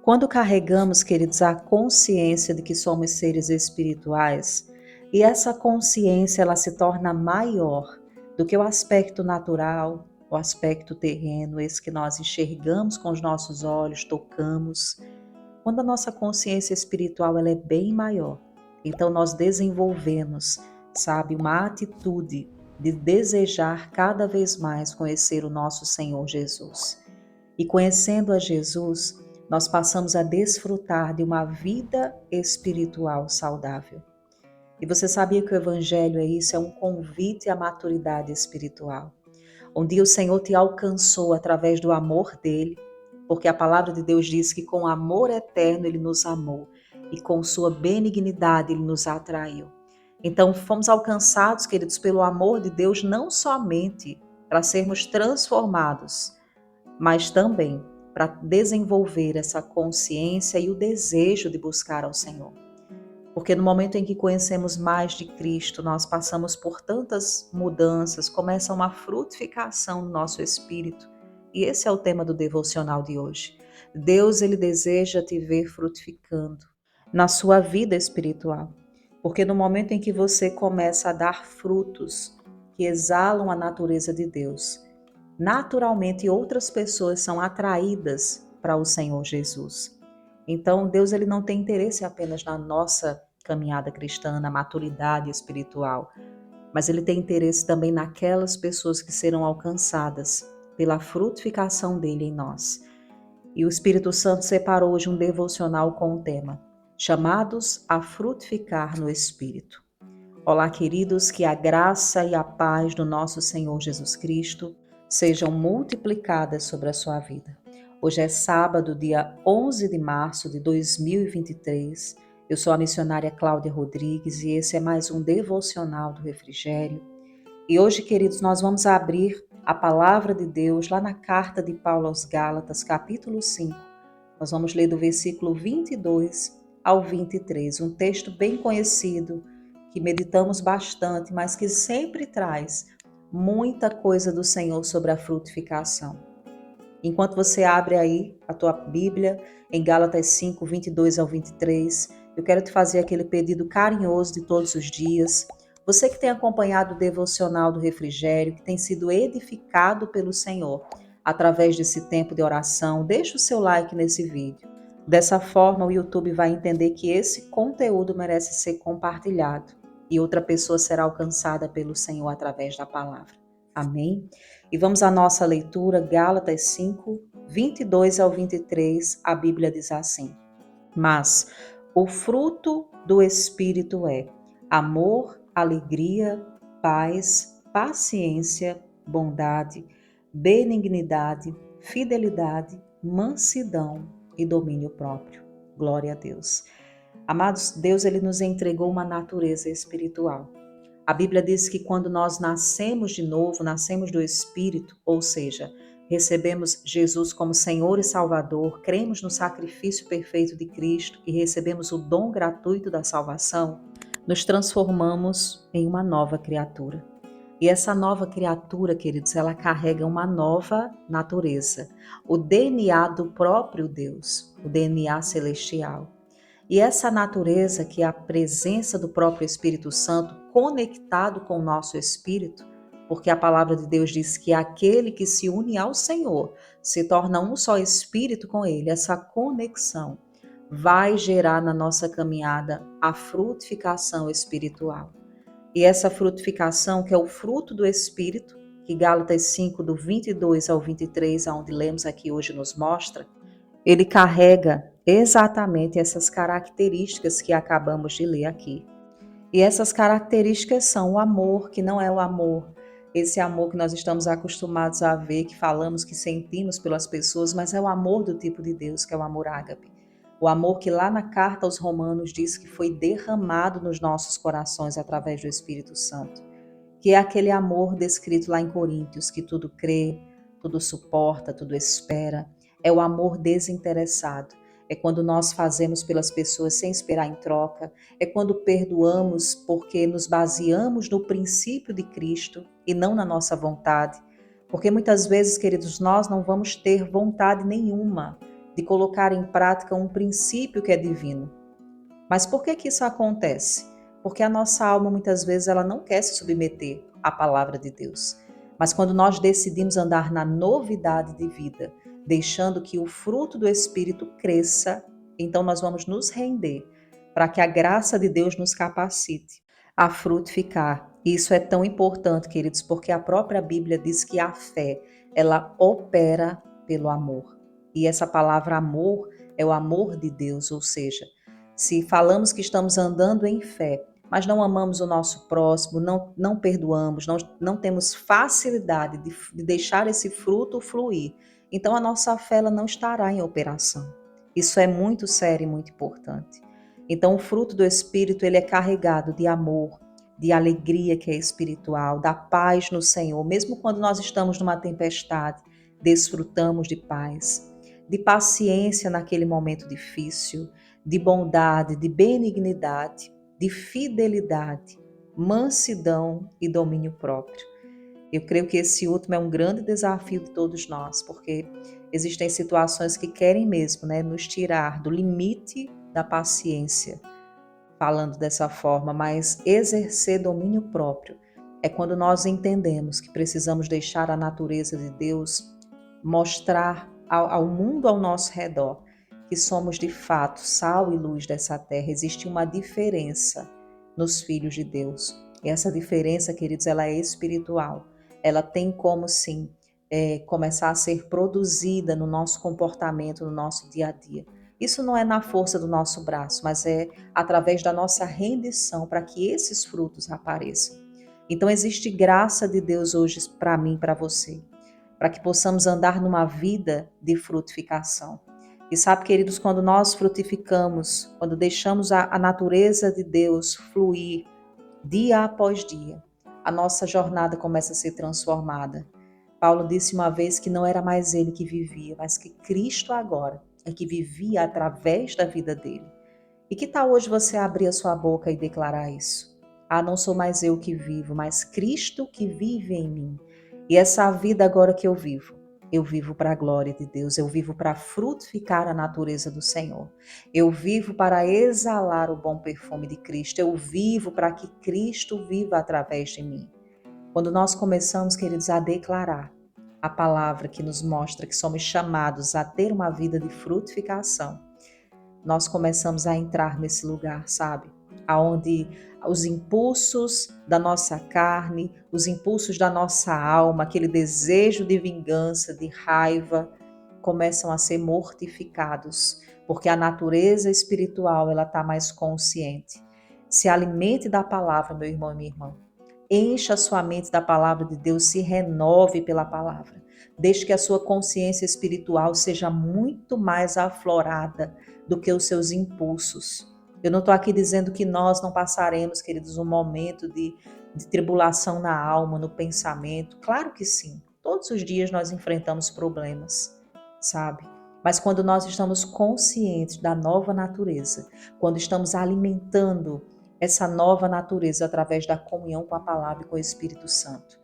Quando carregamos, queridos, a consciência de que somos seres espirituais, e essa consciência ela se torna maior do que o aspecto natural, o aspecto terreno, esse que nós enxergamos com os nossos olhos, tocamos. Quando a nossa consciência espiritual ela é bem maior, então nós desenvolvemos, sabe, uma atitude de desejar cada vez mais conhecer o nosso Senhor Jesus. E conhecendo a Jesus, nós passamos a desfrutar de uma vida espiritual saudável. E você sabia que o Evangelho é isso? É um convite à maturidade espiritual. Um dia o Senhor te alcançou através do amor dele, porque a palavra de Deus diz que com amor eterno ele nos amou e com sua benignidade ele nos atraiu. Então fomos alcançados, queridos, pelo amor de Deus, não somente para sermos transformados, mas também para desenvolver essa consciência e o desejo de buscar ao Senhor. Porque no momento em que conhecemos mais de Cristo, nós passamos por tantas mudanças, começa uma frutificação no nosso espírito. E esse é o tema do devocional de hoje. Deus, ele deseja te ver frutificando na sua vida espiritual. Porque no momento em que você começa a dar frutos que exalam a natureza de Deus, naturalmente outras pessoas são atraídas para o Senhor Jesus. Então, Deus ele não tem interesse apenas na nossa caminhada cristã, na maturidade espiritual, mas ele tem interesse também naquelas pessoas que serão alcançadas pela frutificação dele em nós. E o Espírito Santo separou hoje um devocional com o tema Chamados a frutificar no Espírito. Olá, queridos, que a graça e a paz do nosso Senhor Jesus Cristo sejam multiplicadas sobre a sua vida. Hoje é sábado, dia 11 de março de 2023. Eu sou a missionária Cláudia Rodrigues e esse é mais um devocional do Refrigério. E hoje, queridos, nós vamos abrir a palavra de Deus lá na carta de Paulo aos Gálatas, capítulo 5. Nós vamos ler do versículo 22 ao 23, um texto bem conhecido, que meditamos bastante, mas que sempre traz muita coisa do Senhor sobre a frutificação. Enquanto você abre aí a tua Bíblia, em Gálatas 5, 22 ao 23, eu quero te fazer aquele pedido carinhoso de todos os dias. Você que tem acompanhado o devocional do Refrigério, que tem sido edificado pelo Senhor através desse tempo de oração, deixa o seu like nesse vídeo. Dessa forma, o YouTube vai entender que esse conteúdo merece ser compartilhado e outra pessoa será alcançada pelo Senhor através da palavra. Amém? E vamos à nossa leitura, Gálatas 5, 22 ao 23, a Bíblia diz assim: Mas o fruto do Espírito é amor, alegria, paz, paciência, bondade, benignidade, fidelidade, mansidão e domínio próprio. Glória a Deus. Amados, Deus ele nos entregou uma natureza espiritual. A Bíblia diz que quando nós nascemos de novo, nascemos do Espírito, ou seja, recebemos Jesus como Senhor e Salvador, cremos no sacrifício perfeito de Cristo e recebemos o dom gratuito da salvação, nos transformamos em uma nova criatura. E essa nova criatura, queridos, ela carrega uma nova natureza, o DNA do próprio Deus, o DNA celestial. E essa natureza, que é a presença do próprio Espírito Santo conectado com o nosso espírito, porque a palavra de Deus diz que aquele que se une ao Senhor se torna um só espírito com ele. Essa conexão vai gerar na nossa caminhada a frutificação espiritual. E essa frutificação, que é o fruto do Espírito, que Gálatas 5, do 22 ao 23, onde lemos aqui hoje, nos mostra, ele carrega exatamente essas características que acabamos de ler aqui. E essas características são o amor, que não é o amor, esse amor que nós estamos acostumados a ver, que falamos, que sentimos pelas pessoas, mas é o amor do tipo de Deus, que é o amor ágape. O amor que lá na carta aos Romanos diz que foi derramado nos nossos corações através do Espírito Santo, que é aquele amor descrito lá em Coríntios, que tudo crê, tudo suporta, tudo espera. É o amor desinteressado. É quando nós fazemos pelas pessoas sem esperar em troca. É quando perdoamos porque nos baseamos no princípio de Cristo e não na nossa vontade. Porque muitas vezes, queridos, nós não vamos ter vontade nenhuma de colocar em prática um princípio que é divino. Mas por que que isso acontece? Porque a nossa alma muitas vezes ela não quer se submeter à palavra de Deus. Mas quando nós decidimos andar na novidade de vida, deixando que o fruto do Espírito cresça, então nós vamos nos render para que a graça de Deus nos capacite a frutificar. Isso é tão importante, queridos, porque a própria Bíblia diz que a fé, ela opera pelo amor. E essa palavra amor é o amor de Deus, ou seja, se falamos que estamos andando em fé, mas não amamos o nosso próximo, não perdoamos, não temos facilidade de deixar esse fruto fluir, então a nossa fé ela não estará em operação. Isso é muito sério e muito importante. Então o fruto do Espírito ele é carregado de amor, de alegria que é espiritual, da paz no Senhor. Mesmo quando nós estamos numa tempestade, desfrutamos de paz, de paciência naquele momento difícil, de bondade, de benignidade, de fidelidade, mansidão e domínio próprio. Eu creio que esse último é um grande desafio de todos nós, porque existem situações que querem mesmo, nos tirar do limite da paciência, falando dessa forma, mas exercer domínio próprio é quando nós entendemos que precisamos deixar a natureza de Deus mostrar ao mundo ao nosso redor que somos de fato sal e luz dessa terra. Existe uma diferença nos filhos de Deus. E essa diferença, queridos, ela é espiritual. Ela tem como, sim, começar a ser produzida no nosso comportamento, no nosso dia a dia. Isso não é na força do nosso braço, mas é através da nossa rendição para que esses frutos apareçam. Então existe graça de Deus hoje para mim, para você, para que possamos andar numa vida de frutificação. E sabe, queridos, quando nós frutificamos, quando deixamos a natureza de Deus fluir dia após dia, a nossa jornada começa a ser transformada. Paulo disse uma vez que não era mais ele que vivia, mas que Cristo agora é que vivia através da vida dele. E que tal hoje você abrir a sua boca e declarar isso? Ah, não sou mais eu que vivo, mas Cristo que vive em mim. E essa vida agora que eu vivo para a glória de Deus, eu vivo para frutificar a natureza do Senhor. Eu vivo para exalar o bom perfume de Cristo, eu vivo para que Cristo viva através de mim. Quando nós começamos, queridos, a declarar a palavra que nos mostra que somos chamados a ter uma vida de frutificação, nós começamos a entrar nesse lugar, sabe? Aonde os impulsos da nossa carne, os impulsos da nossa alma, aquele desejo de vingança, de raiva, começam a ser mortificados, porque a natureza espiritual ela está mais consciente. Se alimente da palavra, meu irmão e minha irmã. Encha a sua mente da palavra de Deus, se renove pela palavra. Deixe que a sua consciência espiritual seja muito mais aflorada do que os seus impulsos. Eu não estou aqui dizendo que nós não passaremos, queridos, um momento de tribulação na alma, no pensamento. Claro que sim. Todos os dias nós enfrentamos problemas, sabe? Mas quando nós estamos conscientes da nova natureza, quando estamos alimentando essa nova natureza através da comunhão com a palavra e com o Espírito Santo,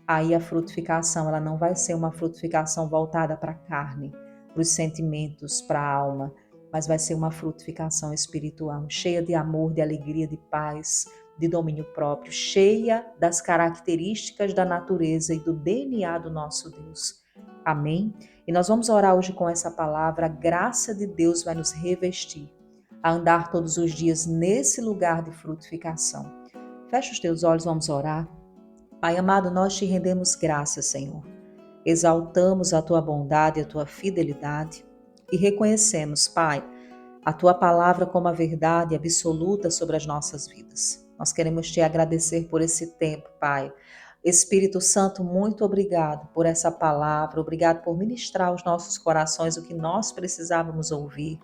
aí a frutificação ela não vai ser uma frutificação voltada para a carne, para os sentimentos, para a alma, mas vai ser uma frutificação espiritual, cheia de amor, de alegria, de paz, de domínio próprio, cheia das características da natureza e do DNA do nosso Deus. Amém? E nós vamos orar hoje com essa palavra. A graça de Deus vai nos revestir a andar todos os dias nesse lugar de frutificação. Fecha os teus olhos, vamos orar. Pai amado, nós te rendemos graças, Senhor. Exaltamos a tua bondade e a tua fidelidade e reconhecemos, Pai, a tua palavra como a verdade absoluta sobre as nossas vidas. Nós queremos te agradecer por esse tempo, Pai. Espírito Santo, muito obrigado por essa palavra, obrigado por ministrar aos nossos corações o que nós precisávamos ouvir.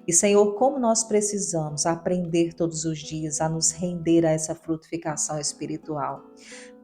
E, Senhor, como nós precisamos aprender todos os dias a nos render a essa frutificação espiritual.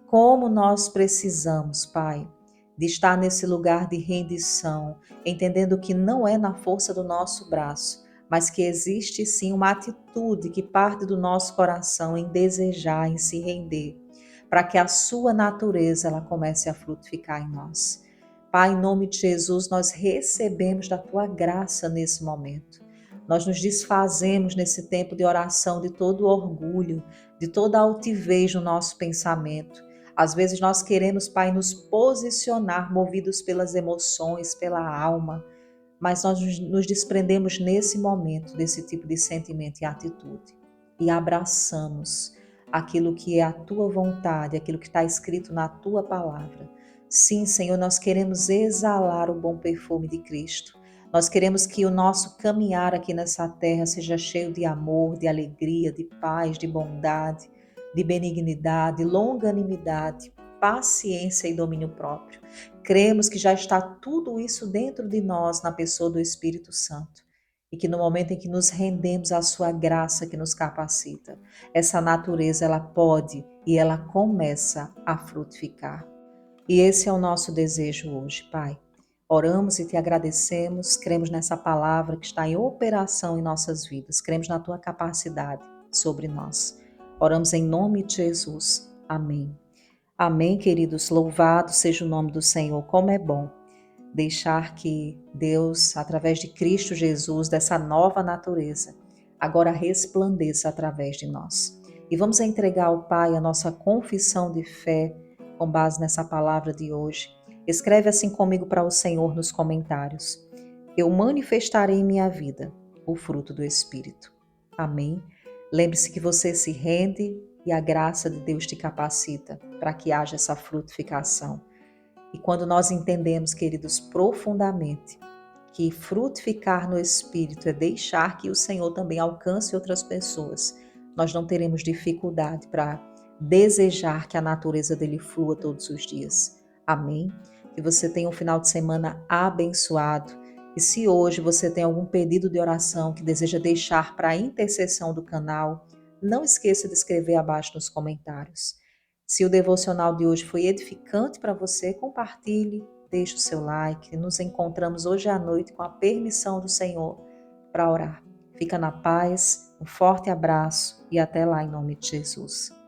Como nós precisamos, Pai, de estar nesse lugar de rendição, entendendo que não é na força do nosso braço, mas que existe sim uma atitude que parte do nosso coração em desejar, em se render, para que a sua natureza ela comece a frutificar em nós. Pai, em nome de Jesus, nós recebemos da tua graça nesse momento. Nós nos desfazemos nesse tempo de oração de todo orgulho, de toda altivez no nosso pensamento. Às vezes nós queremos, Pai, nos posicionar movidos pelas emoções, pela alma, mas nós nos desprendemos nesse momento desse tipo de sentimento e atitude e abraçamos aquilo que é a tua vontade, aquilo que está escrito na tua palavra. Sim, Senhor, nós queremos exalar o bom perfume de Cristo. Nós queremos que o nosso caminhar aqui nessa terra seja cheio de amor, de alegria, de paz, de bondade, de benignidade, longanimidade, paciência e domínio próprio. Cremos que já está tudo isso dentro de nós na pessoa do Espírito Santo e que no momento em que nos rendemos à sua graça que nos capacita, essa natureza ela pode e ela começa a frutificar. E esse é o nosso desejo hoje, Pai. Oramos e te agradecemos, cremos nessa palavra que está em operação em nossas vidas, cremos na tua capacidade sobre nós. Oramos em nome de Jesus. Amém. Amém, queridos. Louvado seja o nome do Senhor. Como é bom deixar que Deus, através de Cristo Jesus, dessa nova natureza, agora resplandeça através de nós. E vamos entregar ao Pai a nossa confissão de fé com base nessa palavra de hoje. Escreve assim comigo para o Senhor nos comentários. Eu manifestarei em minha vida o fruto do Espírito. Amém. Lembre-se que você se rende e a graça de Deus te capacita para que haja essa frutificação. E quando nós entendemos, queridos, profundamente que frutificar no Espírito é deixar que o Senhor também alcance outras pessoas, nós não teremos dificuldade para desejar que a natureza dele flua todos os dias. Amém? Que você tenha um final de semana abençoado. E se hoje você tem algum pedido de oração que deseja deixar para a intercessão do canal, não esqueça de escrever abaixo nos comentários. Se o devocional de hoje foi edificante para você, compartilhe, deixe o seu like. Nos encontramos hoje à noite com a permissão do Senhor para orar. Fica na paz, um forte abraço e até lá em nome de Jesus.